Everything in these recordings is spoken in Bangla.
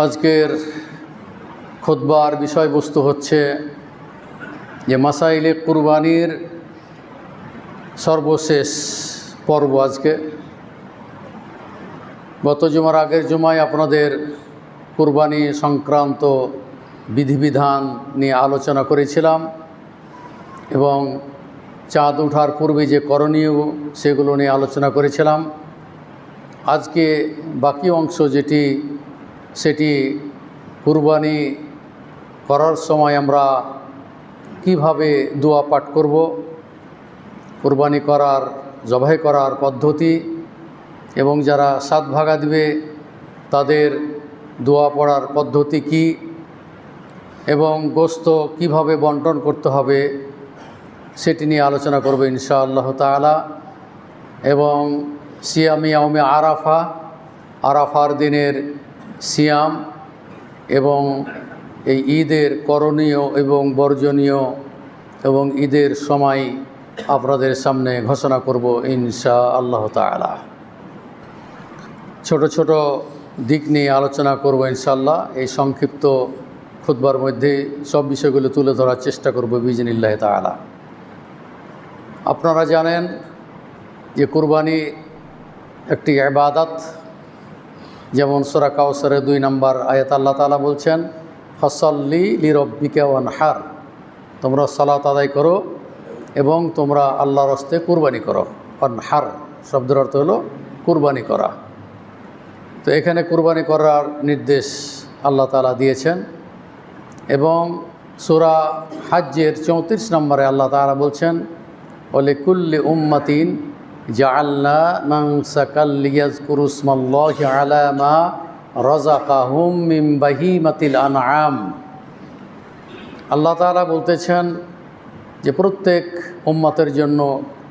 আজকের খুতবার বিষয়বস্তু হচ্ছে যে মাসাইলে কুরবানির সর্বশেষ পর্ব। আজকে গত জুমার আগের জুমায় আপনাদের কুরবানি সংক্রান্ত বিধিবিধান নিয়ে আলোচনা করেছিলাম এবং চাঁদ ওঠার পূর্বে যে করণীয় সেগুলো নিয়ে আলোচনা করেছিলাম। আজকে বাকি অংশ সেটি কুরবানি করার সময় আমরা কিভাবে দোয়া পাঠ করব, কুরবানি করার জবাই করার পদ্ধতি এবং যারা সাত ভাগা দিবে তাদের দোয়া পড়ার পদ্ধতি কি এবং গোশত কিভাবে বন্টন করতে হবে সেটি নিয়ে আলোচনা করব ইনশাআল্লাহ তাআলা। এবং সিয়ামি ইয়াউমে আরাফার দিনের সিয়াম এবং এই ঈদের করণীয় এবং বর্জনীয় এবং ঈদের সময় আপনাদের সামনে ঘোষণা করব ইনশাআল্লাহ তাআলা। ছোট ছোট দিক নিয়ে আলোচনা করব ইনশাআল্লাহ। এই সংক্ষিপ্ত খুতবার মধ্যে সব বিষয়গুলো তুলে ধরার চেষ্টা করব বিইজনিল্লাহ তাআলা। আপনারা জানেন যে কুরবানি একটি ইবাদত। যেমন সূরা কাউসারের 2 নম্বর আয়াত আল্লাহ তাআলা বলছেন, ফাসাল্লি লিরাব্বিকা ওয়ানহার, তোমরা সালাত আদায় করো এবং তোমরা আল্লাহর রাস্তায় কুরবানি করো। ওয়ানহার শব্দের অর্থ হলো কুরবানি করা। তো এখানে কুরবানি করার নির্দেশ আল্লাহ তাআলা দিয়েছেন। এবং সূরা হাজ্জের 34 নম্বরে আল্লাহ তাআলা বলছেন, ওয়ালিকুল্লি উম্মাতিন জাআলনা মানসাকাল লিয়াযকুরু ইসমাল্লাহি আলা মা রাযাকাহুম মিন বাহিমাতিল আনআম। আল্লাহ তাআলা বলতেছেন যে প্রত্যেক উম্মতের জন্য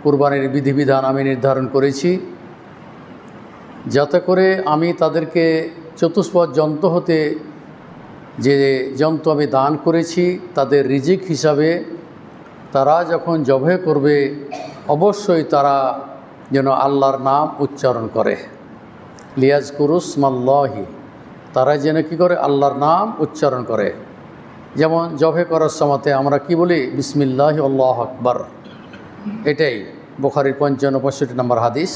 কুরবানির বিধিবিধান আমি নির্ধারণ করেছি, যাতে করে আমি তাদেরকে চতুষ্পদ জন্তু হতে যে জন্তু আমি দান করেছি তাদের রিজিক হিসাবে তারা যখন জবাই করবে অবশ্যই তারা যেন আল্লাহর নাম উচ্চারণ করে। লিয়াযকুরু ইসমাল্লাহি, তারা যেন কী করে আল্লাহর নাম উচ্চারণ করে। যেমন জবাই করার সময়তে আমরা কি বলি, বিসমিল্লাহি আল্লাহু আকবার। এটাই বুখারীর 55-65 নম্বর হাদিস।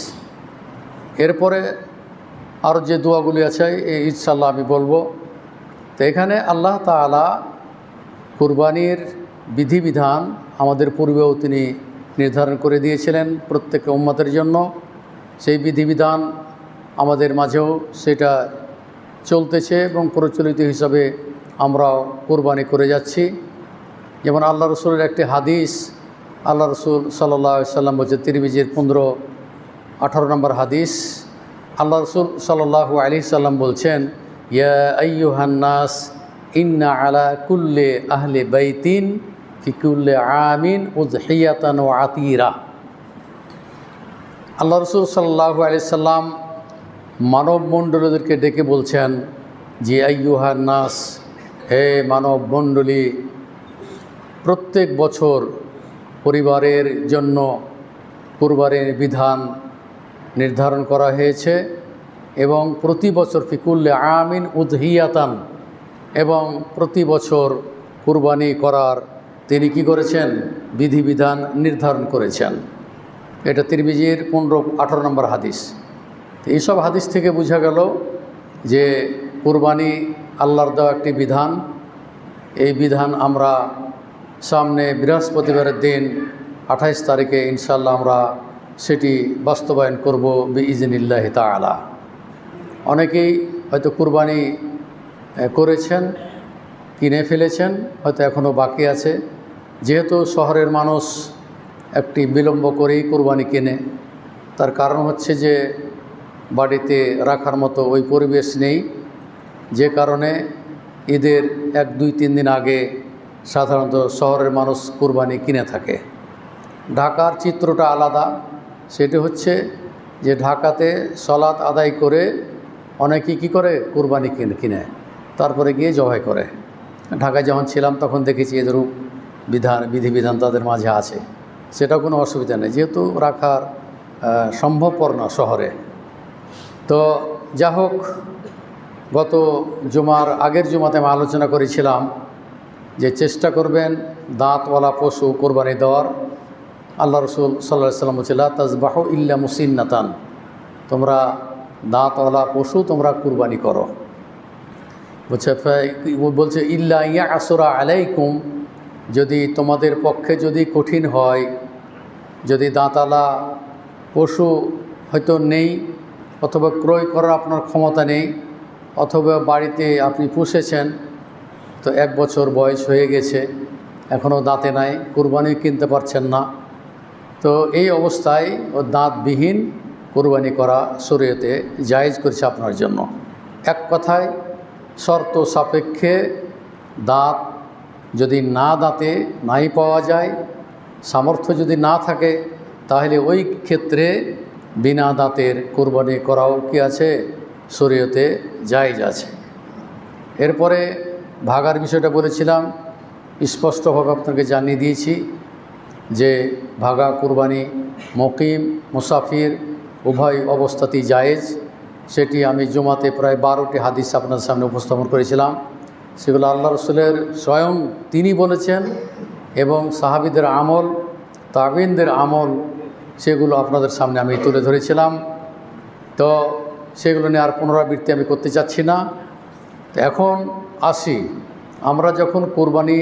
এরপরে আরও যে দোয়াগুলি আছে ইনশাআল্লাহ আমি বলবো। তো এখানে আল্লাহ তাআলা কুরবানির বিধিবিধান আমাদের পূর্বেও তিনি নির্ধারণ করে দিয়েছিলেন প্রত্যেক উম্মতের জন্য। সেই বিধিবিধান আমাদের মাঝেও সেটা চলতেছে এবং প্রচলিত হিসাবে আমরাও কুরবানি করে যাচ্ছি। যেমন আল্লাহ রসুলের একটি হাদিস, আল্লাহ রসুল সাল্লাল্লাহু আলাইহি সাল্লাম বলছে, তিরমিজির 15-18 নম্বর হাদিস, আল্লাহ রসুল সাল্লাল্লাহু আলাইহি সাল্লাম বলছেন, ইয়া আইয়ুহান নাস ইন্না আলা কুল্লি আহলি বাইতিন ফি কুল্লি আমিন উযহিয়াতান ওয়া আতীরা। আল্লাহ রসুল সাল্লাল্লাহু আলাইহি সাল্লাম মানব মণ্ডলীদেরকে ডেকে বলছেন যে আইয়ুহান নাস, হে মানব মণ্ডলী, প্রত্যেক বছর পরিবারের জন্য কুরবানির বিধান নির্ধারণ করা হয়েছে এবং প্রতি বছর ফি কুল্লি আমিন উযহিয়াতান, এবং প্রতি বছর কুরবানি করার তিনি কি করেছেন, বিধিবিধান নির্ধারণ করেছেন। এটা তিরমিজির 15-18 নম্বর হাদিস। এইসব হাদিস থেকে বোঝা গেল যে কুরবানি আল্লাহর দেওয়া একটি বিধান। এই বিধান আমরা সামনে বৃহস্পতিবারের দিন 28 তারিখে ইনশাআল্লাহ আমরা সেটি বাস্তবায়ন করব বিইজনিল্লাহ তাআলা। অনেকেই হয়তো কুরবানি করেছেন, কিনে ফেলেছেন, হয়তো এখনও বাকি আছে। যেহেতু শহরের মানুষ একটি বিলম্ব করেই কুরবানি কেনে, তার কারণ হচ্ছে যে বাড়িতে রাখার মতো ওই পরিবেশ নেই, যে কারণে ঈদের 1-2-3 দিন আগে সাধারণত শহরের মানুষ কুরবানি কিনে থাকে। ঢাকার চিত্রটা আলাদা। সেটি হচ্ছে যে ঢাকাতে সালাত আদায় করে অনেকেই কী করে, কুরবানি কিনে তারপরে গিয়ে জবাই করে। ঢাকায় যখন ছিলাম তখন দেখেছি এদেরও বিধিবিধান তাদের মাঝে আছে, সেটা কোনো অসুবিধা নেই, যেহেতু রাখার সম্ভবপর না শহরে। তো যা হোক, গত জুমার আগের জুমাতে আমি আলোচনা করেছিলাম যে চেষ্টা করবেন দাঁতওয়ালা পশু কোরবানি দেওয়ার। আল্লাহ রসুল সাল্লাল্লাহু আলাইহি ওয়াসাল্লাম বলেছিলেন তাজবাহু ইল্লা মুসিন্নাতান, তোমরা দাঁতওয়ালা পশু তোমরা কুরবানি করো। বলছে ইল্লা ইয়া আসরা আলাইকুম, যদি তোমাদের পক্ষে যদি কঠিন হয়, যদি দাঁতওয়ালা পশু হয়তো নেই অথবা ক্রয় করার আপনার ক্ষমতা নেই, অথবা বাড়িতে আপনি পুষেছেন তো 1 বছর বয়স হয়ে গেছে এখনও দাঁতে নাই, কুরবানি কিনতে পারছেন না, তো এই অবস্থায় ও দাঁতবিহীন কুরবানি করা শরীয়তে জায়েজ করেছে আপনার জন্য। এক কথায় শর্ত সাপেক্ষে দাঁত যদি দাঁতে নাই পাওয়া যায়, সামর্থ্য যদি না থাকে, তাহলে ওই ক্ষেত্রে বিনা দাঁতের কুরবানি করাও কি আছে, শরীয়তে জায়েজ আছে। এরপরে ভাগার বিষয়টা বলেছিলাম, স্পষ্টভাবে আপনাকে জানিয়ে দিয়েছি যে ভাগা কুরবানি মুকিম মুসাফির উভয় অবস্থাতেই জায়েজ। সেটি আমি জুমাতে প্রায় 12টি হাদিস আপনাদের সামনে উপস্থাপন করেছিলাম। সেগুলো আল্লাহ রসুলের স্বয়ং তিনি বলেছেন এবং সাহাবীদের আমল, তাবিনদের আমল, সেগুলো আপনাদের সামনে আমি তুলে ধরেছিলাম। তো সেগুলো নিয়ে আর পুনরাবৃত্তি আমি করতে চাচ্ছি না। তো এখন আসি, আমরা যখন কুরবানি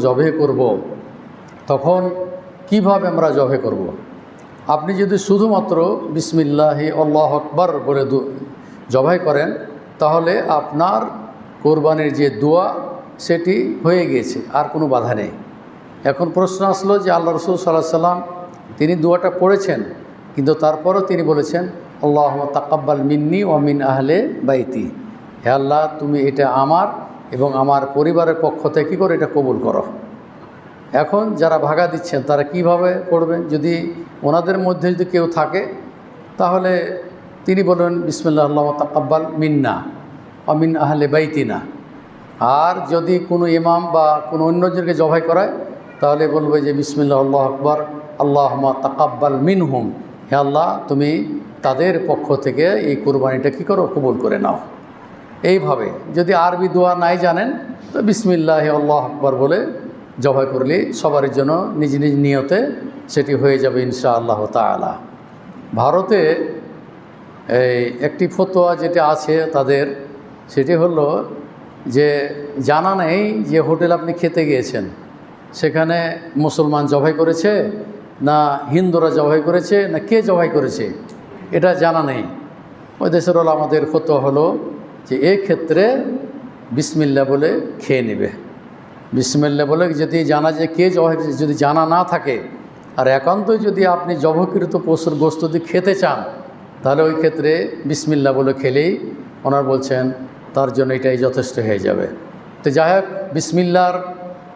জবে করব, তখন কিভাবে আমরা জবে করব। আপনি যদি শুধুমাত্র বিসমিল্লাহি আল্লাহু আকবার বলে জবাই করেন, তাহলে আপনার কোরবানির যে দোয়া সেটি হয়ে গিয়েছে, আর কোনো বাধা নেই। এখন প্রশ্ন আসলো যে আল্লাহ রসুল সাল্লাল্লাহু আলাইহি ওয়াসাল্লাম তিনি দোয়াটা পড়েছেন, কিন্তু তারপরও তিনি বলেছেন আল্লাহুম্মা তাকাব্বাল মিন্নি ওয়া মিন আহলে বাইতি, হে আল্লাহ তুমি এটা আমার এবং আমার পরিবারের পক্ষ থেকে কী করে এটা কবুল করো। এখন যারা ভাগা দিচ্ছেন তারা কিভাবে পড়বেন? যদি ওনাদের মধ্যে যদি কেউ থাকে, তাহলে তিনি বলবেন বিসমিল্লাহ আল্লাহুম্মা তাকাব্বাল মিন্না ওয়া মিন আহলে বাইতিনা। আর যদি কোনো ইমাম বা কোনো অন্যজনকে জবাই করায়, তাহলে বলবে যে বিসমিল্লাহ আল্লাহু আকবার আল্লাহুম্মা তাকাব্বাল মিনহুম, হে আল্লাহ তুমি তাদের পক্ষ থেকে এই কুরবানিটা কী করো, কবুল করে নাও। এইভাবে যদি আরবি দোয়া নাই জানেন, তো বিসমিল্লাহি আল্লাহু আকবার বলে জবাই করলে সবার জন্য নিজ নিজ নিয়তে সেটি হয়ে যাবে ইনশাআল্লাহ তাআলা। ভারতে এই একটি ফতোয়া যেটা আছে তাদের, সেটি হলো যে জানা নেই যে হোটেল আপনি খেতে গিয়েছেন সেখানে মুসলমান জবাই করেছে না হিন্দুরা জবাই করেছে না কে জবাই করেছে, এটা জানা নেই। ওই দেশের হলো আমাদের ফতোয়া হলো যে এই ক্ষেত্রে বিসমিল্লাহ বলে খেয়ে নেবে। বিসমিল্লাহ বলে যদি জানা যে কে জবাই করেছে, যদি জানা না থাকে আর একান্তই যদি আপনি জবকৃত পশুর গোশত যদি খেতে চান, তাহলে ওই ক্ষেত্রে বিসমিল্লাহ বলে খেলেই ওনার বলছেন তার জন্য এটাই যথেষ্ট হয়ে যাবে। তো যাই হোক, বিসমিল্লাহর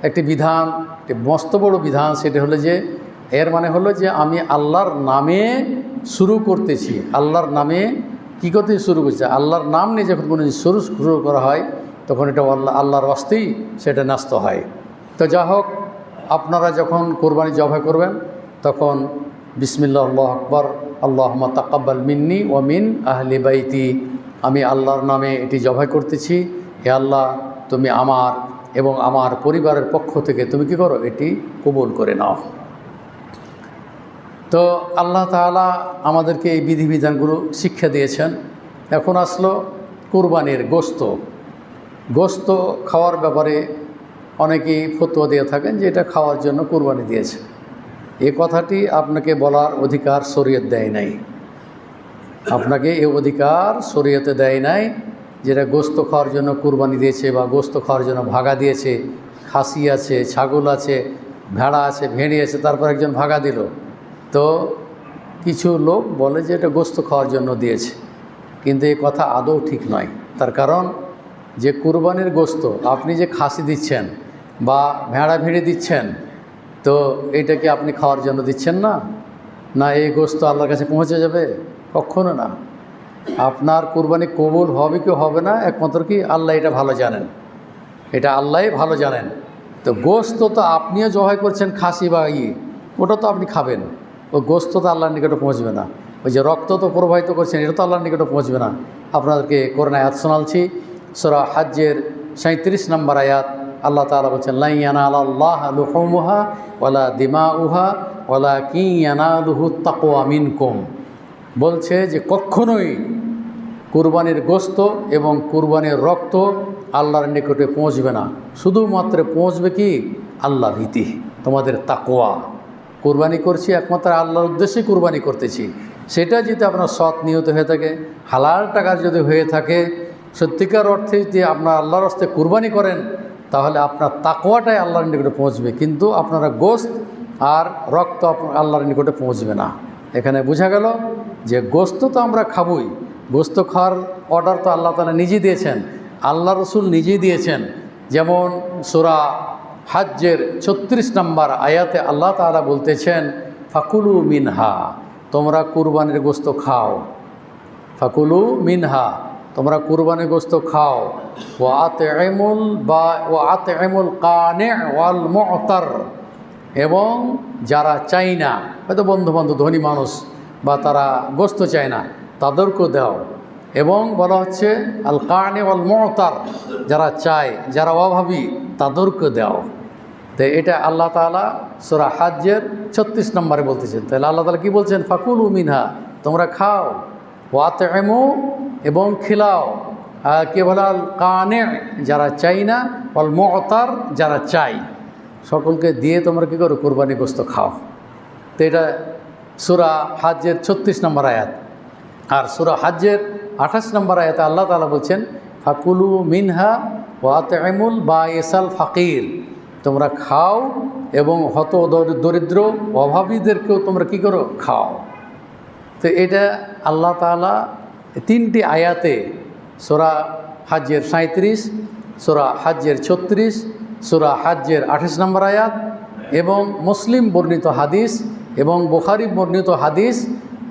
একটি বিধান, একটি মস্ত বড় বিধান, সেটা হলো যে এর মানে হলো যে আমি আল্লাহর নামে শুরু করতেছি, আল্লাহর নামে কী করতে শুরু করছে, আল্লাহর নাম নিয়ে যখন কোনো শুরু করা হয় তখন এটা আল্লাহর ওয়াস্তেই সেটা ন্যস্ত হয়। তো যা হোক, আপনারা যখন কোরবানি জবাই করবেন তখন বিসমিল্লাহ আল্লাহু আকবার আল্লাহুম্মা তাকাব্বাল মিন্নি ওয়া মিন আহলি বাইতি, আমি আল্লাহর নামে এটি জবাই করতেছি, হে আল্লাহ তুমি আমার এবং আমার পরিবারের পক্ষ থেকে তুমি কী করো, এটি কবুল করে নাও। তো আল্লাহ তাআলা আমাদেরকে এই বিধিবিধানগুলো শিক্ষা দিয়েছেন। এখন আসলো কুরবানির গোশত খাওয়ার ব্যাপারে অনেকেই ফতোয়া দিয়ে থাকেন যে এটা খাওয়ার জন্য কুরবানি দিয়েছে। এই কথাটি আপনাকে বলার অধিকার শরীয়ত দেয় নাই, আপনাকে এই অধিকার শরীয়তে দেয় নাই যেটা গোশত খাওয়ার জন্য কুরবানি দিয়েছে বা গোশত খাওয়ার জন্য ভাগা দিয়েছে। খাসি আছে, ছাগল আছে, ভেড়া আছে, ভেড়ি আছে, তারপর একজন ভাগা দিল। তো কিছু লোক বলে যে এটা গোশত খাওয়ার জন্য দিয়েছে, কিন্তু এই কথা আদৌ ঠিক নয়। তার কারণ যে কুরবানির গোশত আপনি যে খাসি দিচ্ছেন বা ভেড়া ভেড়ি দিচ্ছেন, তো এইটা কি আপনি খাওয়ার জন্য দিচ্ছেন না? না এই গোশত আল্লাহর কাছে পৌঁছে যাবে? কখনো না। আপনার কুরবানি কবুল হবে কি হবে না একমাত্র কি আল্লাহ এটা ভালো জানেন, এটা আল্লাহই ভালো জানেন। তো গোশত তো আপনিও জবাই করছেন খাসি বা ওটা তো আপনি খাবেন, ওই গোশত তো আল্লাহর নিকটে পৌঁছবে না। ওই যে রক্ত তো প্রবাহিত করছেন, এটা তো আল্লাহর নিকটে পৌঁছবে না। আপনাদেরকে কোরআন আয়াত শোনাচ্ছি, সূরা হজ্জের 37 নম্বর আয়াত আল্লাহ তাআলা বলছেন, লা ইয়ানালাল্লাহা লুহুমুহা ওয়ালা দিমাউহা ওয়ালাকিন ইয়ানালুহুত তাকওয়া মিনকুম। বলছে যে কখনোই কুরবানির গোশত এবং কুরবানির রক্ত আল্লাহর নিকটে পৌঁছবে না, শুধুমাত্র পৌঁছবে কি আল্লাহ ভীতি, তোমাদের তাকওয়া। কুরবানি করছি একমাত্র আল্লাহর উদ্দেশ্যে কুরবানি করতেছি, সেটা যদি আপনার সৎ নিয়ত হয়ে থাকে, হালাল টাকার যদি হয়ে থাকে, সত্যিকার অর্থে যদি আপনার আল্লাহর রাস্তে কুরবানি করেন, তাহলে আপনার তাকওয়াটাই আল্লাহর নিকটে পৌঁছবে, কিন্তু আপনারা গোশত আর রক্ত আল্লাহর নিকটে পৌঁছবে না। এখানে বোঝা গেল যে গোশত তো আমরা খাবই, গোশত খাওয়ার অর্ডার তো আল্লাহ তাআলা নিজেই দিয়েছেন, আল্লাহ রসুল নিজেই দিয়েছেন। যেমন সূরা হজ্জের 36 নম্বর আয়াতে আল্লাহ তাআলা বলতেছেন, ফাকুলু মিনহা, তোমরা কুরবানির গোশত খাও। ফাকুলু মিনহা, তোমরা কুরবানির গোশত খাও। ওয়া আতইমুল কানি' ওয়াল মু'তার, এবং যারা চায় না, হয়তো বন্ধুবান্ধব ধনী মানুষ বা তারা গোশত চায় না, তাদেরকেও দাও। এবং বলা হচ্ছে আল কানি' ওয়াল মু'তার, যারা চায়, যারা অভাবী, তাদেরকে দাও। তো এটা আল্লাহ তাআলা সূরা হজ্জের 36 নম্বরে বলতেছেন। তাহলে আল্লাহ তাআলা কি বলছেন? ফাকুলু মিনহা, তোমরা খাও। ওয়া আতইমু, এবং খিলাও। কে বলা? আল কানি', যারা চাই না, ওয়াল মু'তার, যারা চাই, সকলকে দিয়ে তোমরা কী করো? কুরবানি গোশত খাও। তো এটা সূরা হজ্জের 36 নম্বর আয়াত। আর সূরা হজ্জের 28 নম্বর আয়াতে আল্লাহ তাআলা বলছেন, ফাকুলু মিনহা ওয়া আতইমুল বাইসাল ফাকির, তোমরা খাও এবং হত দরিদ্র অভাবীদেরকেও তোমরা কী করো? খাও। তো এটা আল্লাহ তাআলা 3টি আয়াতে, সূরা হজ্জের 37, সূরা হজ্জের 36, সূরা হজ্জের 28 নম্বর আয়াত, এবং মুসলিম বর্ণিত হাদিস এবং বুখারী বর্ণিত হাদিস,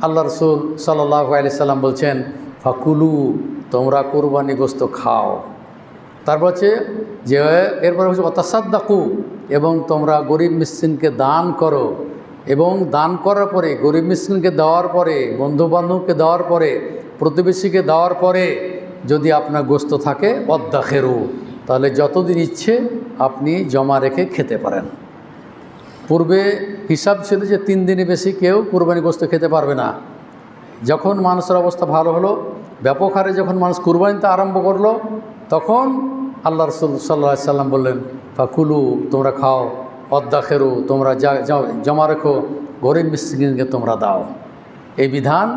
আল্লাহ রাসূল সাল্লাল্লাহু আলাইহি সাল্লাম বলছেন, ফাকুলু, তোমরা কুরবানি গোশত খাও। তারপর হচ্ছে যে এরপর হচ্ছে ওয়াতাসাদ্দাকু, এবং তোমরা গরিব মিসকিনকে দান করো। এবং দান করার পরে, গরিব মিসকিনকে দেওয়ার পরে, বন্ধুবান্ধবকে দেওয়ার পরে, প্রতিবেশীকে দেওয়ার পরে যদি আপনার গোশত থাকে, ওয়াদ্দাখিরু, তাহলে যতদিন ইচ্ছে আপনি জমা রেখে খেতে পারেন। পূর্বে হিসাব ছিল যে 3 দিনে বেশি কেউ কুরবানি গোশত খেতে পারবে না। যখন মানুষের অবস্থা ভালো হলো, ব্যাপক হারে যখন মানুষ কুরবানিতে আরম্ভ করলো, তখন আল্লাহ রাসূল সাল্লাল্লাহু আলাইহি সাল্লাম বললেন, ফাকুলু, তোমরা খাও। ওয়াদ্দাখিরু, তোমরা জমা রেখো, গরিব মিসকিনকে তোমরা দাও। এই বিধান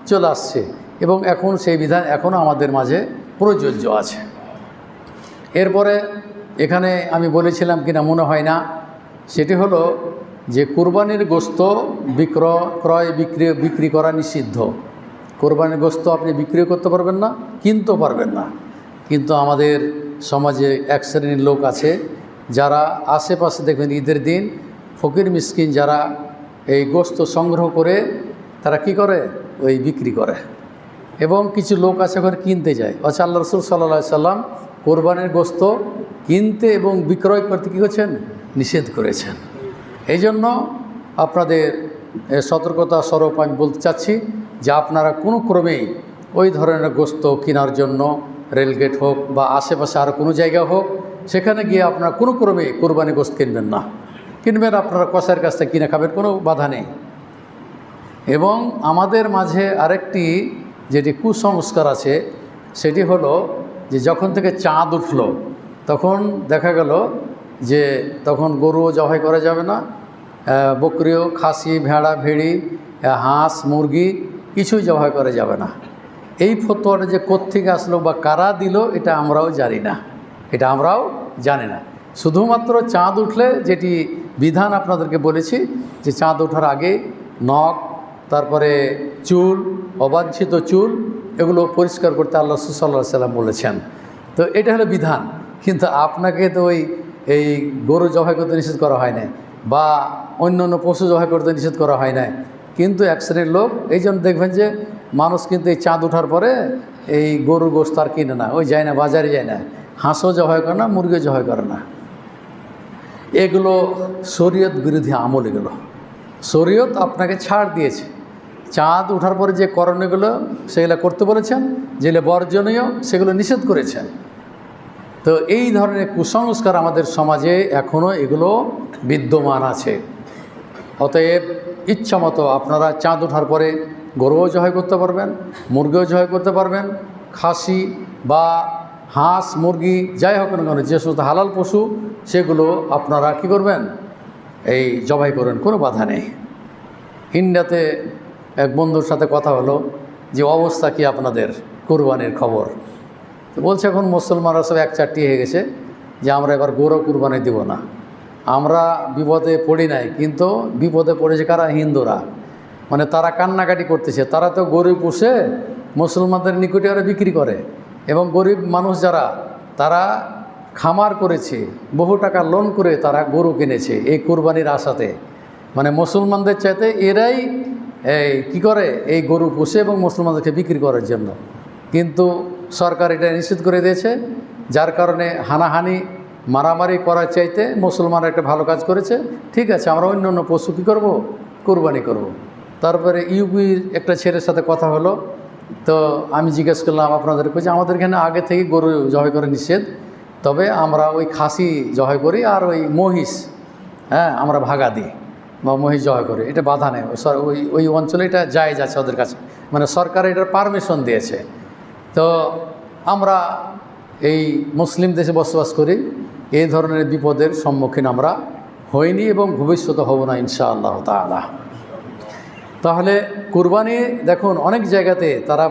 চলে আসছে এবং এখন সেই বিধান এখনও আমাদের মাঝে প্রযোজ্য আছে। এরপরে এখানে আমি বলেছিলাম কিনা মনে হয় না, সেটি হলো যে কুরবানির গোশত ক্রয় বিক্রি করা নিষিদ্ধ। কুরবানির গোশত আপনি বিক্রিও করতে পারবেন না, কিনতেও পারবেন না। কিন্তু আমাদের সমাজে এক শ্রেণীর লোক আছে যারা আশেপাশে দেখবেন ঈদের দিন ফকির মিসকিন যারা এই গোশত সংগ্রহ করে তারা কি করে? ওই বিক্রি করে। এবং কিছু লোক আছে ওখানে কিনতে যায়। আচ্ছা, আল্লাহ রাসূল সাল্লাল্লাহু আলাইহি সাল্লাম কোরবানির গোশত কিনতে এবং বিক্রয় করতে কী করছেন? নিষেধ করেছেন। এই জন্য আপনাদের সতর্কতা স্বরূপ আমি বলতে চাচ্ছি যে আপনারা কোনো ক্রমেই ওই ধরনের গোশত কেনার জন্য রেলগেট হোক বা আশেপাশে আরও কোনো জায়গা হোক, সেখানে গিয়ে আপনারা কোনো ক্রমে কোরবানি গোশত কিনবেন না। কিনবেন আপনারা কসাইয়ের কাছ থেকে কিনে খাবেন, কোনো বাধা নেই। এবং আমাদের মাঝে আরেকটি যেটি কুসংস্কার আছে, সেটি হলো যে যখন থেকে চাঁদ উঠল তখন দেখা গেল যে তখন গরুও জবাই করা যাবে না, বকরিও, খাসি, ভেড়া, ভেড়ি, হাঁস, মুরগি কিছুই জবাই করা যাবে না। এই ফতোয়াটা যে কোত্থেকে আসলো বা কারা দিল, এটা আমরাও জানি না, এটা আমরাও জানি না। শুধুমাত্র চাঁদ উঠলে যেটি বিধান আপনাদেরকে বলেছি যে চাঁদ ওঠার আগে নখ, তারপরে চুল, অবাঞ্ছিত চুল, এগুলো পরিষ্কার করতে আল্লাহ রাসূল সাল্লাল্লাহু আলাইহি সাল্লাম বলেছেন। তো এটা হলো বিধান, কিন্তু আপনাকে তো এই গরু জবাই করতে নিষেধ করা হয় না, বা অন্য পশু জবাই করতে নিষেধ করা হয় না। কিন্তু এক শ্রেণীর লোক, এই জন্য দেখবেন যে মানুষ কিন্তু এই চাঁদ ওঠার পরে এই গরুর গোশত আর কিনে না, ওই যায় না, বাজারে যায় না, হাঁসও জবাই করে না, মুরগিও জবাই করে না। এগুলো শরীয়ত বিরোধী আমল। এগুলো শরীয়ত আপনাকে ছাড় দিয়েছে। চাঁদ ওঠার পরে যে করণীয়গুলো সেগুলো করতে বলেছেন, যেগুলো বর্জনীয় সেগুলো নিষেধ করেছেন। তো এই ধরনের কুসংস্কার আমাদের সমাজে এখনও এগুলো বিদ্যমান আছে। অতএব ইচ্ছামতো আপনারা চাঁদ ওঠার পরে গরুও জবাই করতে পারবেন, মুরগিও জবাই করতে পারবেন, খাসি বা হাঁস মুরগি যাই হোক না কেন যে সমস্ত হালাল পশু সেগুলো আপনারা কী করবেন, এই জবাই করবেন, কোনো বাধা নেই। ইন্ডিয়াতে এক বন্ধুর সাথে কথা হলো যে অবস্থা কি আপনাদের কুরবানির খবর। তো বলছে এখন মুসলমানরা সব একচারটি হয়ে গেছে যে আমরা এবার গরু কুরবানি দিব না। আমরা বিপদে পড়ি নাই, কিন্তু বিপদে পড়েছে কারা? হিন্দুরা। মানে তারা কান্নাকাটি করতেছে, তারা তো গরু পুষে মুসলমানদের নিকটে ওরা বিক্রি করে, এবং গরিব মানুষ যারা তারা খামার করেছে, বহু টাকা লোন করে তারা গরু কিনেছে এই কুরবানির আশাতে। মানে মুসলমানদের চাইতে এরাই কি করে, এই গরু পুষে এবং মুসলমানদেরকে বিক্রি করার জন্য। কিন্তু সরকার এটা নিষেধ করে দিয়েছে, যার কারণে হানাহানি মারামারি করার চাইতে মুসলমানরা একটা ভালো কাজ করেছে। ঠিক আছে, আমরা অন্য অন্য পশু কী করবো, কুরবানি করব। তারপরে ইউপির একটা ছেলের সাথে কথা হলো, তো আমি জিজ্ঞেস করলাম আপনাদেরকে যে আমাদের এখানে আগে থেকে গরু জবাই করে নিষেধ, তবে আমরা ওই খাসি জবাই করি আর ওই মহিষ আমরা ভাগা দিই বা মহিষ জবাই করি, এটা বাধা নেই। ওই অঞ্চলে এটা জায়েজ আছে ওদের কাছে, মানে সরকার এটার পারমিশন দিয়েছে। তো আমরা এই মুসলিম দেশে বসবাস করি, এই ধরনের বিপদের সম্মুখীন আমরা হইনি এবং ভবিষ্যতে হব না ইনশাআল্লাহ তাআলা। তাহলে কুরবানি দেখুন অনেক জায়গাতে তারা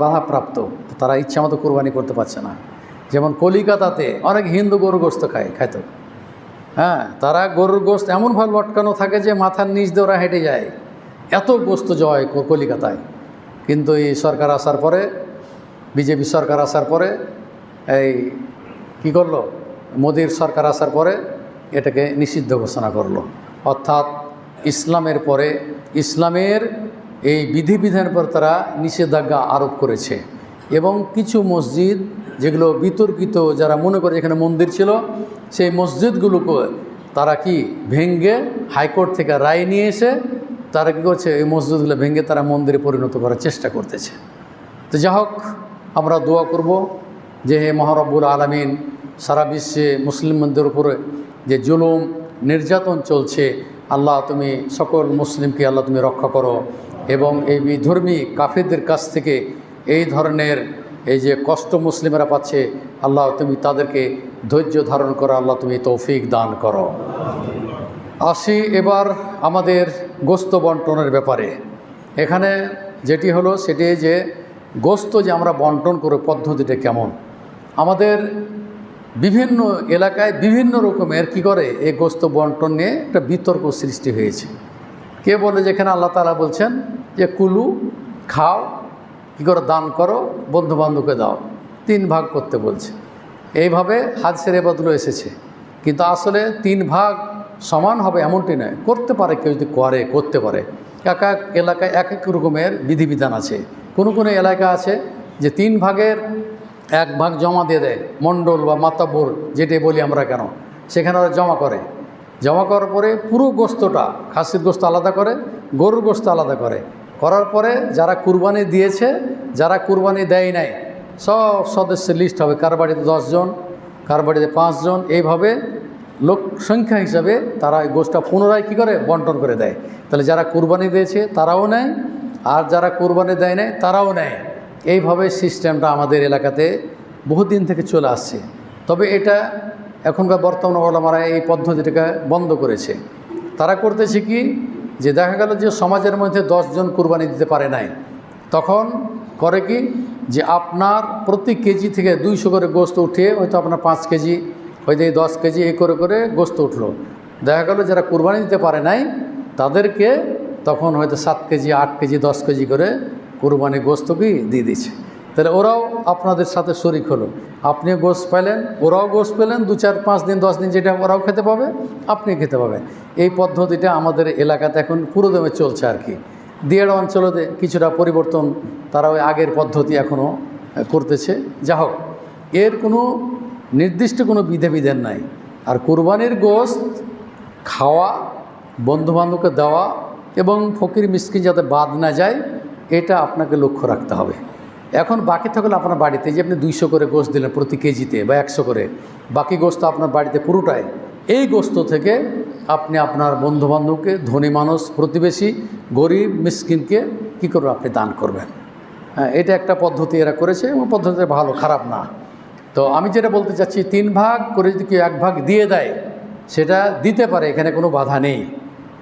বাধাপ্রাপ্ত, তারা ইচ্ছামতো কুরবানি করতে পারছে না। যেমন কলিকাতাতে অনেক হিন্দু গরুর গোস্ত খাইত। তারা গরুর গোস্ত এমনভাবে লটকানো থাকে যে মাথার নিচ দিয়ে ওরা হেঁটে যায়, এত গোস্ত জয় কলিকাতায়। কিন্তু এই সরকার আসার পরে, বিজেপি সরকার আসার পরে, এই কী করলো, মোদির সরকার আসার পরে এটাকে নিষিদ্ধ ঘোষণা করলো। অর্থাৎ ইসলামের পরে ইসলামের এই বিধিবিধানের পর তারা নিষেধাজ্ঞা আরোপ করেছে। এবং কিছু মসজিদ যেগুলো বিতর্কিত, যারা মনে করে এখানে মন্দির ছিল, সেই মসজিদগুলোকে তারা কি ভেঙ্গে হাইকোর্ট থেকে রায় নিয়ে এসে তারা কী করছে, এই মসজিদগুলো ভেঙ্গে তারা মন্দিরে পরিণত করার চেষ্টা করতেছে। তো যা হোক, আমরা দোয়া করব যে হে মহারব্বুল আলামিন, সারা বিশ্বে মুসলিমদের উপরে যে জুলুম নির্যাতন চলছে, আল্লাহ তুমি সকল মুসলিমকে আল্লাহ তুমি রক্ষা করো, এবং এই বিধর্মী কাফেরদের কাছ থেকে এই ধরনের এই যে কষ্ট মুসলিমেরা পাচ্ছে, আল্লাহ তুমি তাদেরকে ধৈর্য ধারণ করো, আল্লাহ তুমি তৌফিক দান করো। আসি এবার আমাদের গোস্ত বন্টনের ব্যাপারে। এখানে যেটি হলো সেটি যে গোস্ত যে আমরা বন্টন করে পদ্ধতিটা কেমন। আমাদের বিভিন্ন এলাকায় বিভিন্ন রকমের কি করে এই গোস্ত বন্টন নিয়ে একটা বিতর্ক সৃষ্টি হয়েছে। কে বলে যেখানে আল্লাহ তাআলা বলছেন যে কুলু, খাও, কী করে দান করো, বন্ধুবান্ধবকে দাও, 3 ভাগ করতে বলছে। এইভাবে হাদিসের বদলে এসেছে, কিন্তু আসলে 3 ভাগ সমান হবে এমনটি নয়। করতে পারে, কেউ যদি করতে পারে। এক এক এলাকায় এক এক রকমের বিধিবিধান আছে। কোনো কোনো এলাকা আছে যে 3 ভাগের 1 ভাগ জমা দিয়ে দেয়, মণ্ডল বা মাতাব্বর যেটি বলি আমরা কেন, সেখানে ওরা জমা করে। জমা করার পরে পুরো গোস্তটা, খাসির গোস্ত আলাদা করে, গরুর গোস্ত আলাদা করে, করার পরে যারা কুরবানি দিয়েছে, যারা কুরবানি দেয় নাই, সব সদস্যের লিস্ট হবে, কার বাড়িতে 10 জন, কার বাড়িতে 5 জন, এইভাবে লোক সংখ্যা হিসাবে তারা এই গোষ্ঠটা পুনরায় কী করে বন্টন করে দেয়। তাহলে যারা কুরবানি দিয়েছে তারাও নেয়, আর যারা কুরবানি দেয় নাই তারাও নেয়। এইভাবে সিস্টেমটা আমাদের এলাকাতে বহুদিন থেকে চলে আসছে। তবে এটা এখনকার বর্তমান ওলামারা এই পদ্ধতিটাকে বন্ধ করেছে। তারা করতেছে কি, যে দেখা গেল যে সমাজের মধ্যে 10 জন কুরবানি দিতে পারে নাই, তখন করে কি, যে আপনার প্রতি কেজি থেকে 200 করে গোস্ত উঠিয়ে হয়তো আপনার 5 কেজি, হয়তো 10 কেজি এই করে করে গোস্ত উঠলো। দেখা গেল যারা কুরবানি দিতে পারে নাই তাদেরকে তখন হয়তো 7 কেজি, 8 কেজি, 10 কেজি করে কুরবানি গোস্ত কি দিয়ে দিচ্ছে। তাহলে ওরাও আপনাদের সাথে শরিক হলো, আপনিও গোস্ত পেলেন, ওরাও গোস্ত পেলেন, 2, 4, 5 দিন, 10 দিন যেটা ওরাও খেতে পাবে, আপনি খেতে পাবেন। এই পদ্ধতিটা আমাদের এলাকাতে এখন পুরোদমে চলছে আর কি। দিয়াড় অঞ্চলেতে কিছুটা পরিবর্তন, তারা ওই আগের পদ্ধতি এখনও করতেছে। যা হোক, এর কোনো নির্দিষ্ট কোনো বিধিবিধান নাই। আর কুরবানির গোস্ত খাওয়া, বন্ধুবান্ধবকে দেওয়া এবং ফকির মিসকিন যাতে বাদ না যায়, এটা আপনাকে লক্ষ্য রাখতে হবে। এখন বাকি থাকলে আপনার বাড়িতে যে আপনি 200 করে গোশত দিলেন প্রতি কেজিতে বা 100 করে, বাকি গোশত আপনার বাড়িতে পুরোটাই, এই গোশত থেকে আপনি আপনার বন্ধুবান্ধবকে, ধনী মানুষ, প্রতিবেশী, গরিব, মিসকিনকে কী করবেন, আপনি দান করবেন। হ্যাঁ, এটা একটা পদ্ধতি এরা করেছে এবং পদ্ধতিটা ভালো, খারাপ না। তো আমি যেটা বলতে চাচ্ছি, 3 ভাগ করে যদি কেউ 1 ভাগ দিয়ে দেয় সেটা দিতে পারে, এখানে কোনো বাধা নেই।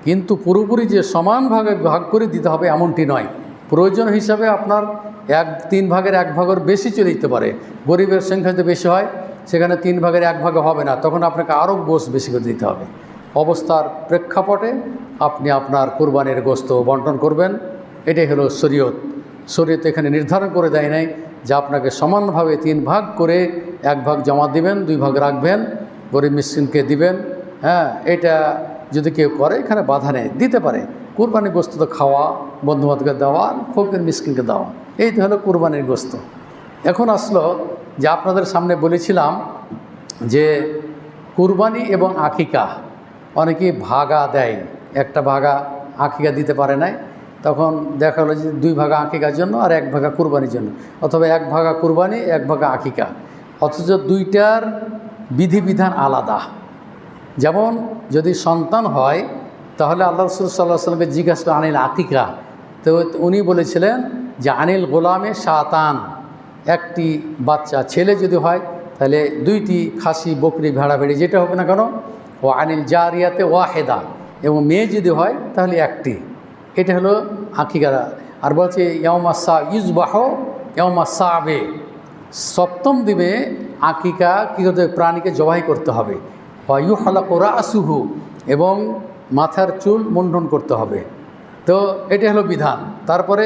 কিন্তু পুরোপুরি যে সমান ভাগে ভাগ করে দিতে হবে এমনটি নয়। প্রয়োজন হিসাবে আপনার 3 ভাগের 1 ভাগের বেশি চলে যেতে পারে। গরিবের সংখ্যা যদি বেশি হয় সেখানে 3 ভাগের 1 ভাগে হবে না, তখন আপনাকে আরও গোশত বেশি করে দিতে হবে। অবস্থার প্রেক্ষাপটে আপনি আপনার কুরবানির গোশত বন্টন করবেন। এটাই হলো শরীয়ত। শরীয়ত এখানে নির্ধারণ করে দেয় নাই যে আপনাকে সমানভাবে 3 ভাগ করে 1 ভাগ জমা দিবেন, 2 ভাগ রাখবেন, গরিব মিসকিনকে দিবেন। হ্যাঁ, এটা যদি কেউ করে এখানে বাধা নেই, দিতে পারে। কুরবানির গোশত তো খাওয়া, বন্ধুবান্ধবকে দেওয়া, ফকির মিসকিনকে দেওয়া, এই তো হলো কুরবানির গোশত। এখন আসলো যে আপনাদের সামনে বলেছিলাম যে কুরবানি এবং আকিকা অনেকেই ভাগা দেয়, একটা ভাগা আকিকা দিতে পারে নাই, তখন দেখা হলো যে 2 ভাগা আকিকার জন্য আর 1 ভাগা কুরবানির জন্য, অথবা 1 ভাগা কুরবানি 1 ভাগা আকিকা, অথচ 2টার বিধিবিধান আলাদা। যেমন যদি সন্তান হয় তাহলে আল্লাহ রাসূল সাল্লাল্লাহু আলাইহি ওয়াসাল্লামকে জিজ্ঞাসা করে আনিল আকিকা, তো উনি বলেছিলেন যে আনিল গোলামে শাতান, একটি বাচ্চা ছেলে যদি হয় তাহলে 2টি খাসি, বকরি, ভেড়া, ভেড়ি যেটা হবে না কেন, ও আনিল জারিয়াতে ওয়াহেদা, এবং মেয়ে যদি হয় তাহলে 1টি। এটা হলো আকিকা। আর বলছে ইয়াউমা সা ইউজবাহ ইয়াউমা সাবে, 7ম দিনে আকিকা কী করতে হবে, প্রাণীকে জবাই করতে হবে। ওয়ায়ু হালাকু রাসুহু, এবং মাথার চুল মুন্ডন করতে হবে। তো এটা হলো বিধান। তারপরে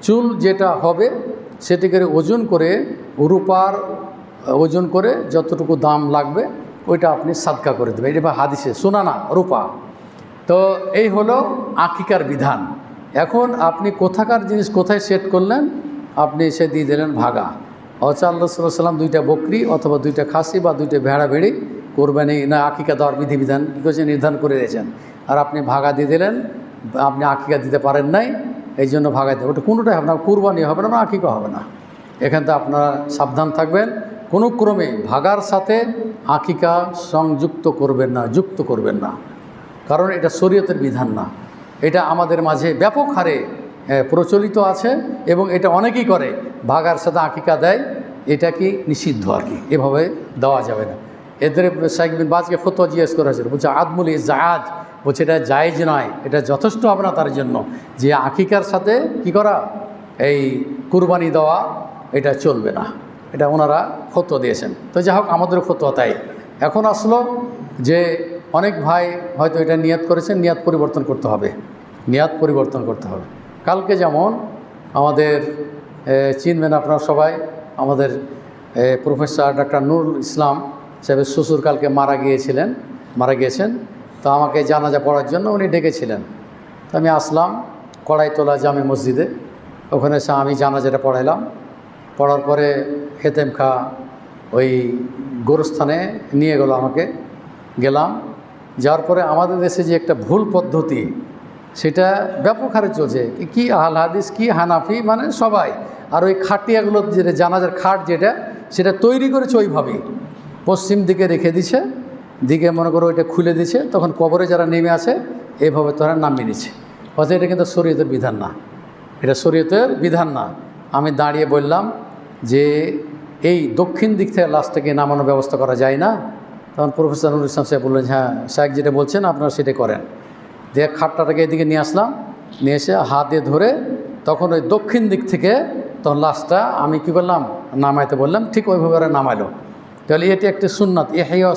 চুল যেটা হবে সেটিকে ওজন করে, রূপার ওজন করে যতটুকু দাম লাগবে ওইটা আপনি সাদকা করে দেবেন। এটা হাদিসে শোনা না, রূপা। তো এই হলো আকিকার বিধান। এখন আপনি কোথাকার জিনিস কোথায় সেট করলেন, আপনি সে দিয়ে দিলেন ভাগা। আল্লাহ সাল্লাল্লাহু আলাইহি ওয়াসাল্লাম 2টা বকরি অথবা 2টা খাসি বা 2টা ভেড়া ভেড়ি কোরবানি না আকিকা দেওয়ার বিধিবিধান কী করছেন, নির্ধারণ করে দিয়েছেন। আর আপনি ভাগা দিয়ে দিলেন, আপনি আকিকা দিতে পারেন নাই, এই জন্য ভাগা দেবেন। ওটা কোনোটাই আপনার কুরবানি হবে না, আকিকা হবে না। এখান থেকে আপনারা সাবধান থাকবেন, কোনো ক্রমে ভাগার সাথে আকিকা সংযুক্ত করবেন না, যুক্ত করবেন না, কারণ এটা শরীয়তের বিধান না। এটা আমাদের মাঝে ব্যাপক হারে প্রচলিত আছে এবং এটা অনেকেই করে, ভাগার সাথে আকিকা দেয়। এটা কি নিষিদ্ধ আর কি, এভাবে দেওয়া যাবে না। এদের শাইখ বিন বাজকে ফতোয়া জিজ্ঞেস করা হয়েছিল, বলছে আদমুল ইজাজ, বলছে এটা জায়েজ নয়, এটা যথেষ্ট হবে না তার জন্য যে আকিকার সাথে কি করা, এই কুরবানি দেওয়া এটা চলবে না। এটা ওনারা ফতোয়া দিয়েছেন। তো যাই হোক, আমাদের ফতোয়া তাই। এখন আসলো যে অনেক ভাই হয়তো এটা নিয়াত করেছেন, নিয়াত পরিবর্তন করতে হবে, নিয়াত পরিবর্তন করতে হবে। কালকে যেমন আমাদের চিনবেন আপনারা সবাই, আমাদের প্রফেসর ডক্টর নুরুল ইসলাম সাহেবের শ্বশুর কালকে মারা গিয়েছেন। তো আমাকে জানাজা পড়ার জন্য উনি ডেকেছিলেন। তো আমি আসলাম কড়াইতলা জামে মসজিদে, ওখানে এসে আমি জানাজাটা পড়াইলাম। পড়ার পরে হেতেম খা ওই গোরস্থানে নিয়ে গেল আমাকে, গেলাম। যাওয়ার পরে আমাদের দেশে যে একটা ভুল পদ্ধতি সেটা ব্যাপক হারে চলছে, কি আহলে হাদিস কি হানাফি মানে সবাই, আর ওই খাটিয়াগুলো যেটা জানাজার খাট যেটা সেটা তৈরি করেছে ওইভাবেই, পশ্চিম দিকে রেখে দিছে, দিকে মনে করো ওইটা খুলে দিছে, তখন কবরে যারা নেমে আসে এইভাবে তারা নামিয়ে নিচ্ছে। অথচ এটা কিন্তু শরীয়তের বিধান না, এটা শরীয়তের বিধান না। আমি দাঁড়িয়ে বললাম যে এই দক্ষিণ দিক থেকে লাশটাকে নামানোর ব্যবস্থা করা যায় না? তখন প্রফেসর নুরুল ইসলাম সাহেব বললেন, হ্যাঁ সাহেব যেটা বলছেন আপনারা সেটা করেন। দিয়ে খাটটাটাকে এদিকে নিয়ে আসলাম, নিয়ে এসে হাতে ধরে তখন ওই দক্ষিণ দিক থেকে তখন লাশটা আমি কী করলাম, নামাইতে বললাম, ঠিক ওইভাবে ওরা নামাইলো। তাহলে এটি একটি সুন্নাত, ইহইয়া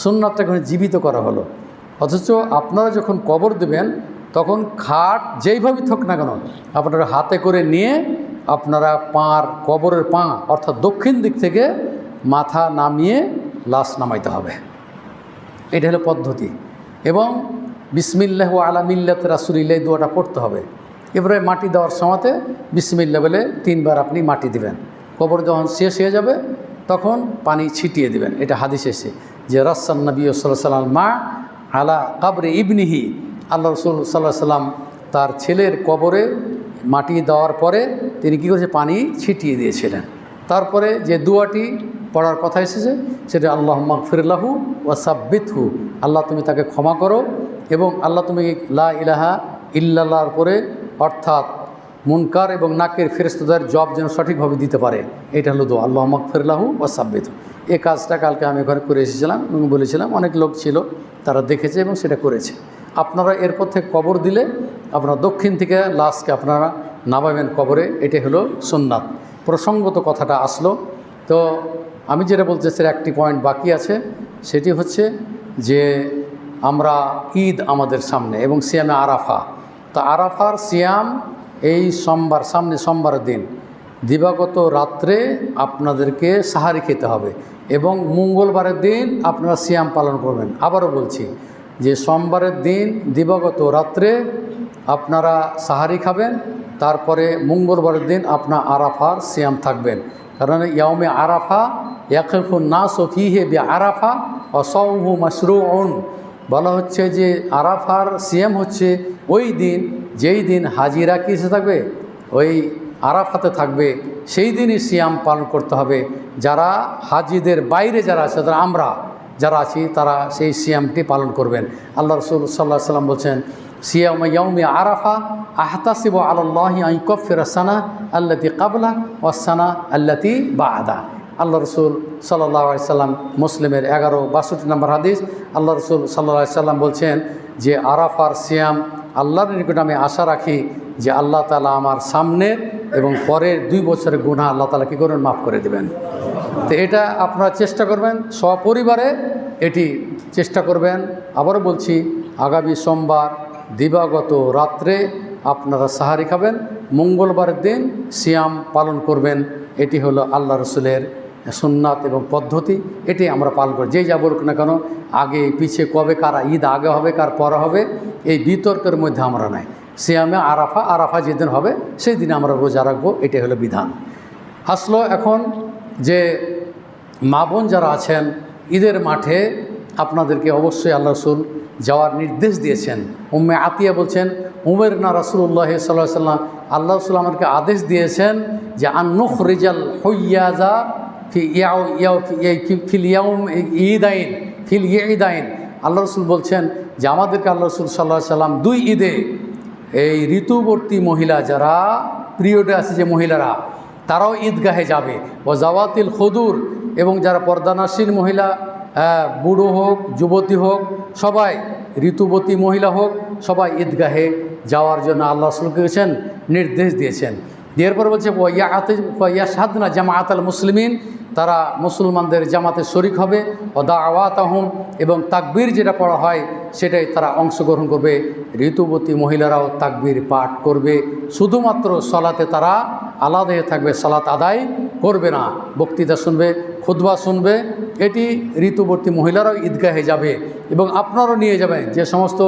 সুন্নাতটা এখানে জীবিত করা হলো। অথচ আপনারা যখন কবর দেবেন তখন খাট যেইভাবেই থাক না কেন আপনারা হাতে করে নিয়ে আপনারা কবরের পা অর্থাৎ দক্ষিণ দিক থেকে মাথা নামিয়ে লাশ নামাইতে হবে, এটা হলো পদ্ধতি। এবং বিসমিল্লাহ আলা মিল্লাত রাসূলিল্লাহ দোয়াটা পড়তে হবে। এবারে মাটি দেওয়ার সময়তে বিসমিল্লাহ বলে 3 বার আপনি মাটি দিবেন। কবর যখন শেষ হয়ে যাবে তখন পানি ছিটিয়ে দিবেন। এটা হাদিস এসে যে রাসান নবী সাল্লাল্লাহু আলাইহি ওয়াসাল্লাম মা আলা কবরে ইবনিহি, আল্লাহ রাসূল সাল্লাল্লাহু আলাইহি ওয়াসাল্লাম তার ছেলের কবরে মাটি দেওয়ার পরে তিনি কী করেছে, পানি ছিটিয়ে দিয়েছিলেন। তারপরে যে দুয়াটি পড়ার কথা এসেছে সেটা আল্লাহুম্মা গফিরলাহু ওয়া সাব্বিতহু, আল্লাহ তুমি তাকে ক্ষমা করো এবং আল্লাহ তুমি লা ইলাহা ইল্লাল্লাহর পরে অর্থাৎ মুনকার এবং নাকের ফেরেশতাদের জব যেন সঠিকভাবে দিতে পারে, এটা হলো দোয়া, আল্লাহুম্মা গফিরলাহু ওয়া সাব্বিতহু। এই কাজটা কালকে আমি ঘরে করে এসেছিলাম এবং বলেছিলাম, অনেক লোক ছিল তারা দেখেছে এবং সেটা করেছে। আপনারা এরপর থেকে কবর দিলে আপনারা দক্ষিণ থেকে লাশকে আপনারা নামাবেন কবরে, এটাই হলো সুন্নাত। প্রসঙ্গত কথাটা আসলো, তো আমি যেটা বলতে চাই একটি পয়েন্ট বাকি আছে, সেটি হচ্ছে যে আমরা ঈদ আমাদের সামনে এবং সিয়ামে আরাফা। তো আরাফার সিয়াম এই সোমবার, সামনে সোমবারের দিন দিবাগত রাত্রে আপনাদেরকে সাহারি খেতে হবে এবং মঙ্গলবারের দিন আপনারা সিয়াম পালন করবেন। আবারও বলছি যে সোমবারের দিন দিবাগত রাত্রে আপনারা সাহারি খাবেন, তারপরে মঙ্গলবারের দিন আপনার আরাফার সিয়াম থাকবেন। কারণ ইয়াউমে আরাফা ইয়াকিফুন নাসু ফীহি বিআরাফা ওয়া সাওমুহু মাশরুউন, বলা হচ্ছে যে আরাফার সিয়াম হচ্ছে ওই দিন যেই দিন হাজিরা কিসে থাকবে, ওই আরাফাতে থাকবে, সেই দিনই সিয়াম পালন করতে হবে। যারা হাজিদের বাইরে যারা আছে, তারা আমরা যারা আছি তারা সেই সিয়ামটি পালন করবেন। আল্লাহ রাসূল সাল্লাল্লাহু আলাইহি ওয়াসাল্লাম বলছেন, সিয়াম ইয়াউমি আরাফা আহতাসিবু আলাল্লাহি আন ইউকাফিরা সানা আল্লাতী ক্বাবলা ওয়াস সানা আল্লাতী বা'দা। আল্লাহ রসুল সাল্লাল্লাহু আলাইহি ওয়াসাল্লাম, মুসলিমের 1162 নম্বর হাদিস, আল্লাহ রসুল সাল্লাল্লাহু আলাইহি ওয়াসাল্লাম বলছেন যে আরাফার সিয়াম আল্লাহর নিকট আমি আশা রাখি যে আল্লাহ তাআলা আমার সামনের এবং পরের 2 বছরের গুনাহ আল্লাহ তাআলা কী করবেন, মাফ করে দেবেন। তো এটা আপনারা চেষ্টা করবেন, সপরিবারে এটি চেষ্টা করবেন। আবারও বলছি, আগামী সোমবার দিবাগত রাত্রে আপনারা সাহারি খাবেন, মঙ্গলবারের দিন সিয়াম পালন করবেন। এটি হলো আল্লাহ রসুলের সুন্নাত এবং পদ্ধতি, এটি আমরা পালন করি। যেই যা বলুক না কেন, আগে পিছিয়ে কবে কার ঈদ আগে হবে কার পরে হবে এই বিতর্কের মধ্যে আমরা নাই। সিয়ামে আরাফা, আরাফা যেদিন হবে সেই দিনে আমরা রোজা রাখবো, এটাই হলো বিধান। আসলো এখন যে মা বোন যারা আছেন, ঈদের মাঠে আপনাদেরকে অবশ্যই আল্লাহ রসুল যাওয়ার নির্দেশ দিয়েছেন। উম্মে আতিয়া বলছেন, উমের না রাসূলুল্লাহ সাল্লাল্লাহু আলাইহি ওয়াসাল্লাম, আল্লাহ রসুল আমাদেরকে আদেশ দিয়েছেন যে আন্নুখরিজাল হুইয়াজা ফিল ইয়াউম ঈদাইন ফিল ঈদাইন। আল্লাহ রসুল বলছেন যে আমাদেরকে আল্লাহ রসুল সাল্লাল্লাহু আলাইহি ওয়াসাল্লাম 2 ঈদে এই ঋতুবর্তী মহিলা যারা পিরিয়ডে আছে যে মহিলারা, তারাও ঈদগাহে যাবে। ও জাওয়াতিল খুদুর, এবং যারা পর্দানাসীন মহিলা, বুড়ো হোক যুবতী হোক, সবাই ঋতুবতী মহিলা হোক, সবাই ঈদগাহে যাওয়ার জন্য আল্লাহ রাসূল করেছেন, নির্দেশ দিয়েছেন। এরপর বলছে ইয়াশহাদনা জামাআতাল মুসলিমিন, তারা মুসলমানদের জামাতে শরিক হবে। ও দাওয়াতাহুম, এবং তাকবীর যেটা পড়া হয় সেটাই তারা অংশগ্রহণ করবে। ঋতুবতী মহিলারাও তাকবীর পাঠ করবে, শুধুমাত্র সলাতে তারা আলাদা হয়ে থাকবে, সালাত আদায় করবে না। বক্তৃতা শুনবে, খুতবা শুনবে। এটি ঋতুবর্তী মহিলারাও ঈদগাহে যাবে এবং আপনারাও নিয়ে যাবেন। যে সমস্ত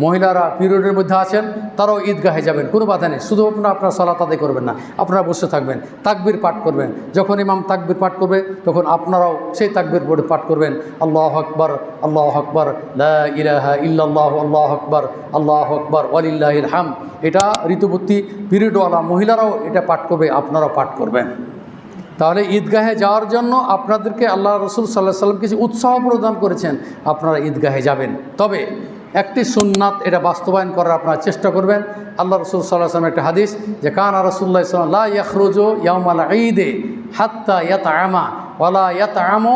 মহিলারা পিরিয়ডের মধ্যে আছেন তারাও ঈদগাহে যাবেন, কোনো বাধা নেই। শুধু আপনারা সালাত আদায় করবেন না, আপনারা বসে থাকবেন, তাকবীর পাঠ করবেন। যখন ইমাম তাকবীর পাঠ করবে তখন আপনারাও সেই তাকবীর পড়ে পাঠ করবেন, আল্লাহু আকবার, আল্লাহু আকবার, লা ইলাহা ইল্লাল্লাহু, আল্লাহু আকবার, আল্লাহু আকবার, ওয়ালিল্লাহিল হামদ। এটা ঋতুবর্তী পিরিয়ডওয়ালা মহিলারাও এটা পাঠ করবে, আপনারাও পাঠ করবেন। তাহলে ঈদগাহে যাওয়ার জন্য আপনাদেরকে আল্লাহ রসুল সাল্লাল্লাহু আলাইহি ওয়াসাল্লাম কিছু উৎসাহ প্রদান করেছেন, আপনারা ঈদগাহে যাবেন। তবে একটি সুন্নাত, এটা বাস্তবায়ন করার আপনারা চেষ্টা করবেন। আল্লাহ রসুল সাল্লাল্লাহু আলাইহি ওয়াসাল্লাম একটা হাদিস যে কানা রাসূলুল্লাহ সাল্লাল্লাহু আলাইহি ওয়াসাল্লাম লা ইয়াখরুজু ইয়াউমাল ঈদে হাত্তা ইয়াতআমা ওয়ালা ইয়াতআমু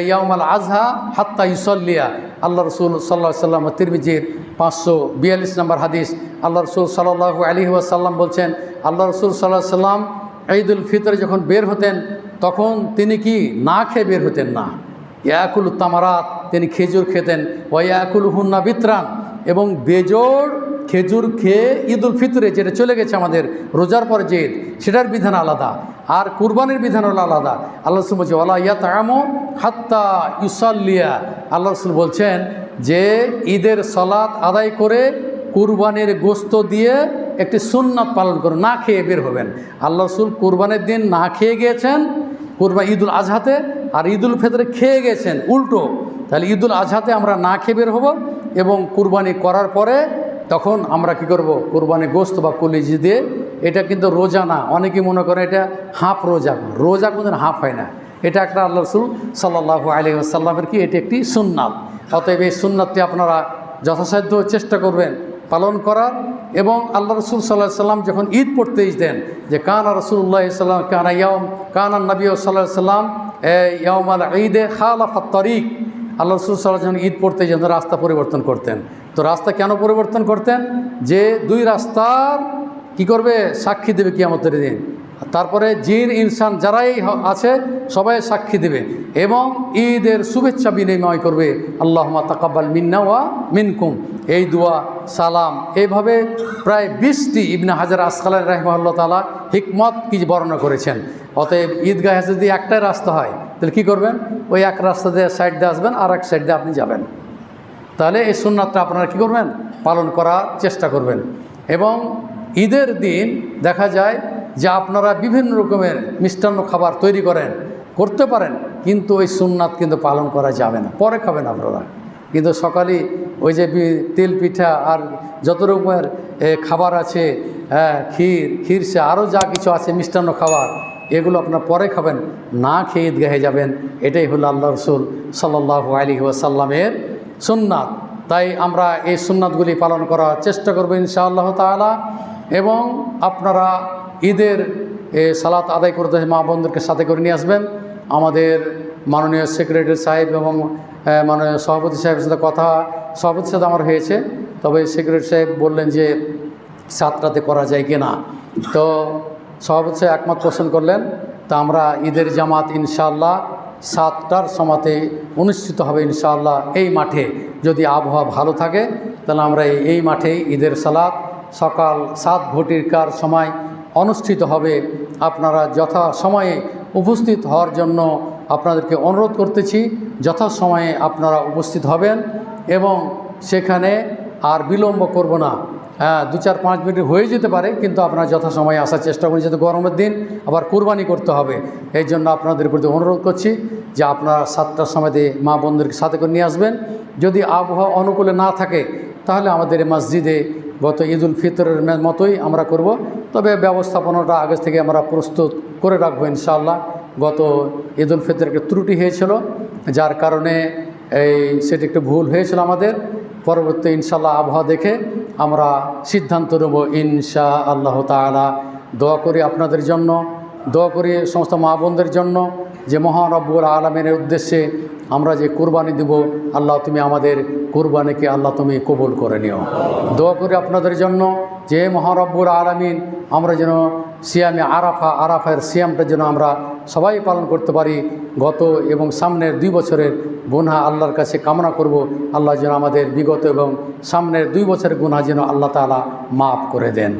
ইয়াউমাল আযহা হাত্তা ইউসাল্লিয়া। আল্লাহ রসুল সাল্লাল্লাহু আলাইহি ওয়াসাল্লাম, তিরমিজির 542 নম্বর হাদিস। আল্লাহ রসুল সাল্লাল্লাহু আলাইহি ওয়াসাল্লাম বলছেন, আল্লাহ রসুল সাল্লাল্লাহু আলাইহি ওয়াসাল্লাম ঈদুল ফিতরে যখন বের হতেন তখন তিনি কি না খেয়ে বের হতেন না। ইয়াকুল তামারাত, তিনি খেজুর খেতেন। ওয়াকুল হুন্না বিতরান, এবং বেজোড় খেজুর খেয়ে ঈদুল ফিতরে, যেটা চলে গেছে আমাদের রোজার পরে যে ঈদ, সেটার বিধান আলাদা, আর কুরবানির বিধান হলো আলাদা। আল্লাহ রসুল বলছে ওয়ালা ইয়াতআমু হাত্তা ইউসাল্লিয়া। আল্লাহ রসুল বলছেন যে ঈদের সালাত আদায় করে কুরবানির গোশত দিয়ে একটি সুন্নাত পালন করুন, না খেয়ে বের হবেন। আল্লাহ রসুল কুরবানির দিন না খেয়ে গিয়েছেন ঈদুল আজহাতে, আর ঈদুল ফিতরে খেয়ে গেছেন উল্টো। তাহলে ঈদুল আজহাতে আমরা না খেয়ে বের হব, এবং কুরবানি করার পরে তখন আমরা কি করব, কুরবানি গোশত বা কলিজি দিয়ে এটা কিন্তু রোজা না। অনেকে মনে করে এটা হাফ রোজা। রোজা কোনোদিন হাফ হয় না। এটা একটা আল্লাহ রসুল সাল্লাল্লাহু আলাইহি ওয়াসাল্লামের কি এটি একটি সুন্নাত। অতএব এই সুন্নাতটি আপনারা যথাসাধ্য চেষ্টা করবেন পালন করার। এবং আল্লাহ রসুল সাল্লাল্লাহু আলাইহি ওয়াসাল্লাম যখন ঈদ পড়তে দেন, যে কানা রাসূলুল্লাহ সাল্লাল্লাহু আলাইহি ওয়াসাল্লাম কানা নবী সাল্লাল্লাহু আলাইহি ওয়াসাল্লাম ইয়াউমাল ঈদে খালাফাত তারিক, আল্লাহ রসুল সাল্লাল্লাহু আলাইহি ওয়াসাল্লাম যখন ঈদ পড়তে যেতেন রাস্তা পরিবর্তন করতেন। তো রাস্তা কেন পরিবর্তন করতেন? যে দুই রাস্তার কি করবে? সাক্ষী দেবে কিয়ামতের দিন। তারপরে জিন ইনসান যারাই আছে সবাই সাক্ষী দেবে এবং ঈদের শুভেচ্ছা বিনিময় করবে, আল্লাহুম্মা তাকাব্বাল মিন্না ওয়া মিনকুম, এই দোয়া সালাম। এইভাবে প্রায় 20টি ইবনে হাজার আসকালানী রাহিমাহুল্লাহ তাআলা হিকমত কি বর্ণনা করেছেন। অতএব ঈদগাহে যদি একটাই রাস্তা হয় তাহলে কী করবেন? ওই এক রাস্তা দিয়ে সাইড দিয়ে আসবেন, আর এক সাইড দিয়ে আপনি যাবেন। তাহলে এই সুন্নাতটা আপনারা কী করবেন? পালন করার চেষ্টা করবেন। এবং ঈদের দিন দেখা যায় যে আপনারা বিভিন্ন রকমের মিষ্টান্ন খাবার তৈরি করতে পারেন, কিন্তু ওই সুন্নাত কিন্তু পালন করা যাবে না। পরে খাবেন আপনারা, কিন্তু সকালে ওই যে তেল পিঠা আর যত রকমের খাবার আছে, ক্ষীর সে আরও যা কিছু আছে মিষ্টান্ন খাবার, এগুলো আপনার পরে খাবেন, না খেয়ে ঈদগাহে যাবেন। এটাই হলো আল্লাহ রসুল সাল্লাল্লাহু আলাইহি ওয়াসাল্লামের সুন্নাত। তাই আমরা এই সুন্নাতগুলি পালন করার চেষ্টা করব ইনশাআল্লাহ তাআলা। এবং আপনারা ঈদের সালাত আদায় করতে মা বোনদেরকে সাথে করে নিয়ে আসবেন। আমাদের মাননীয় সেক্রেটারি সাহেব এবং মাননীয় সভাপতি সাহেবের সাথে সভাপতির সাথে আমার হয়েছে, তবে সেক্রেটারি সাহেব বললেন যে 7টাতে করা যায় কি না। তো সভাপতি সাহেব একমত পোষণ করলেন। তা আমরা ঈদের জামাত ইনশাআল্লাহ 7টার সময়তে অনুষ্ঠিত হবে ইনশাআল্লাহ এই মাঠে। যদি আবহাওয়া ভালো থাকে তাহলে আমরা এই মাঠেই ঈদের সালাত সকাল 7 ঘটিকার সময় অনুষ্ঠিত হবে। আপনারা যথা সময়ে উপস্থিত হওয়ার জন্য আপনাদেরকে অনুরোধ করতেছি। যথা সময়ে আপনারা উপস্থিত হবেন এবং সেখানে আর বিলম্ব করব না। 2-4-5 মিনিট হয়ে যেতে পারে, কিন্তু আপনারা যথাসময়ে আসার চেষ্টা করুন, যেহেতু গরমের দিন আবার কুরবানি করতে হবে। এই জন্য আপনাদের প্রতি অনুরোধ করছি যে আপনারা 7টার সময়তে মা বোনদেরকে সাথে করে নিয়ে আসবেন। যদি আবহাওয়া অনুকূলে না থাকে তাহলে আমাদের মসজিদে গত ঈদুল ফিতরের মতোই আমরা করব, তবে ব্যবস্থাপনাটা আগে থেকে আমরা প্রস্তুত করে রাখবো ইনশাআল্লাহ। গত ঈদুল ফিতরের একটা ত্রুটি হয়েছিল, যার কারণে সেটা একটু ভুল হয়েছিল আমাদের। পরবর্তী ইনশাআল্লাহ আবহাওয়া দেখে আমরা সিদ্ধান্ত নেব ইনশাআল্লাহ তাআলা। দোয়া করি আপনাদের জন্য, দোয়া করি সমস্ত মা বোনদের জন্য, যে মহান রব্বুল আলামিনের উদ্দেশ্যে আমরা যে কুরবানি দেব, আল্লাহ তুমি আমাদের কুরবানিকে আল্লাহ তুমি কবুল করে নিও। দোয়া করি আপনাদের জন্য যে মহান রব্বুল আলামিন আমরা যেন সিয়ামে আরাফার সিয়ামটা যেন আমরা সবাই পালন করতে পারি। গত এবং সামনের 2 বছরের গুনাহ আল্লাহর কাছে কামনা করব, আল্লাহ যেন আমাদের বিগত এবং সামনের 2 বছরের গুনাহ যেন আল্লাহ তাআলা মাফ করে দেন।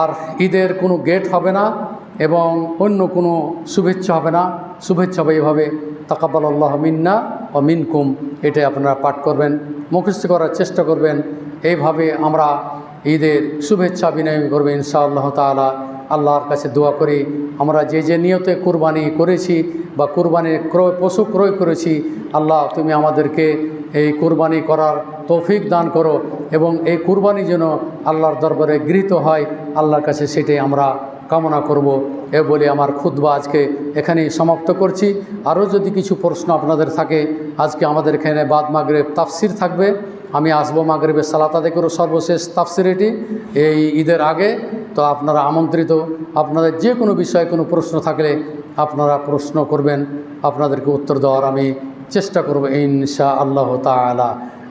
আর ঈদের কোনো গেট হবে না এবং অন্য কোনো শুভেচ্ছা হবে না। শুভেচ্ছা হবে এইভাবে, তাকাব্বালাল্লাহু মিন্না ওয়া মিনকুম, এটাই আপনারা পাঠ করবেন, মুখস্থ করার চেষ্টা করবেন। এইভাবে আমরা ঈদের শুভেচ্ছা বিনিময় করবে ইনশাআল্লাহ তাআলা। আল্লাহর কাছে দোয়া করি আমরা যে নিয়তে কুরবানি করেছি বা কুরবানির পশু ক্রয় করেছি, আল্লাহ তুমি আমাদেরকে এই কুরবানি করার তৌফিক দান করো এবং এই কুরবানি যেন আল্লাহর দরবারে গৃহীত হয়, আল্লাহর কাছে সেটাই আমরা কামনা করব। এ বলে আমার খুতবা আজকে এখানেই সমাপ্ত করছি। আরও যদি কিছু প্রশ্ন আপনাদের থাকে, আজকে আমাদের এখানে বাদ মাগরিব তাফসির থাকবে। আমি আসবো মাগরিবের সালাত আদায় করব, সর্বশেষ তাফসির এটি এই ঈদের আগে। তো আপনারা আমন্ত্রিত। আপনাদের যে কোনো বিষয়ে কোনো প্রশ্ন থাকলে আপনারা প্রশ্ন করবেন, আপনাদেরকে উত্তর দেওয়ার আমি চেষ্টা করব ইনশাআল্লাহ তাআলা।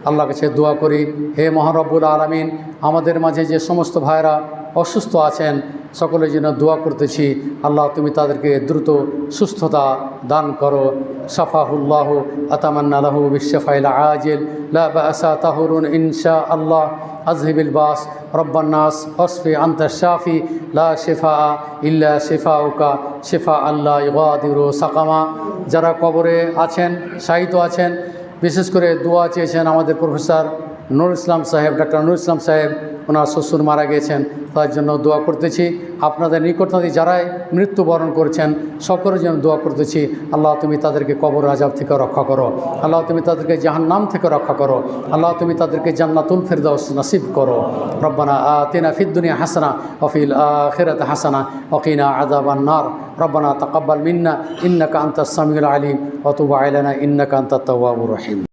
আল্লাহর কাছে দোয়া করি, হে মহান রব্বুল আলামিন, আমাদের মাঝে যে সমস্ত ভাইরা অসুস্থ আছেন সকলে যেন দোয়া করতেছি, আল্লাহ তুমি তাদেরকে দ্রুত সুস্থতা দান করো। শাফাহুল্লাহ আতামান্না লাহু বিশফাইল আজিল লা বাসা তাহুরুন ইনশাআল্লাহ আযহিবিল বাস রব্বান নাস ওয়াসফি আনতা শাফি লা শিফা ইল্লা শিফাউকা শিফা আল্লাহ ইগাদিরু সাকামা। যারা কবরে আছেন, শায়িত আছেন, বিশেষ করে দোয়া চেয়েছেন আমাদের প্রফেসর নুরুল ইসলাম সাহেব, ডক্টর নুরুল ইসলাম সাহেব, ওনার শ্বশুর মারা গিয়েছেন, তার জন্য দোয়া করতেছি। আপনাদের নিকটবর্তী যারাই মৃত্যুবরণ করেছেন সকলের জন্য দোয়া করতেছি। আল্লাহ তুমি তাদেরকে কবর আযাব থেকে রক্ষা করো, আল্লাহ তুমি তাদেরকে জাহান্নাম থেকে রক্ষা করো, আল্লাহ তুমি তাদেরকে জান্নাতুল ফিরদাউস নসিব করো। রব্বানা আতিনা ফিদ দুনিয়া হাসানা ওয়া ফিল আখিরাতি হাসানা ওয়া কিনা আযাবান নার। রব্বানা তাকাব্বাল মিন্না ইন্নাকা আনতাস সামিউল আলিম ওয়া তুব আলাইনা ইন্নাকা আনতাত তাওয়াবুর রহিম।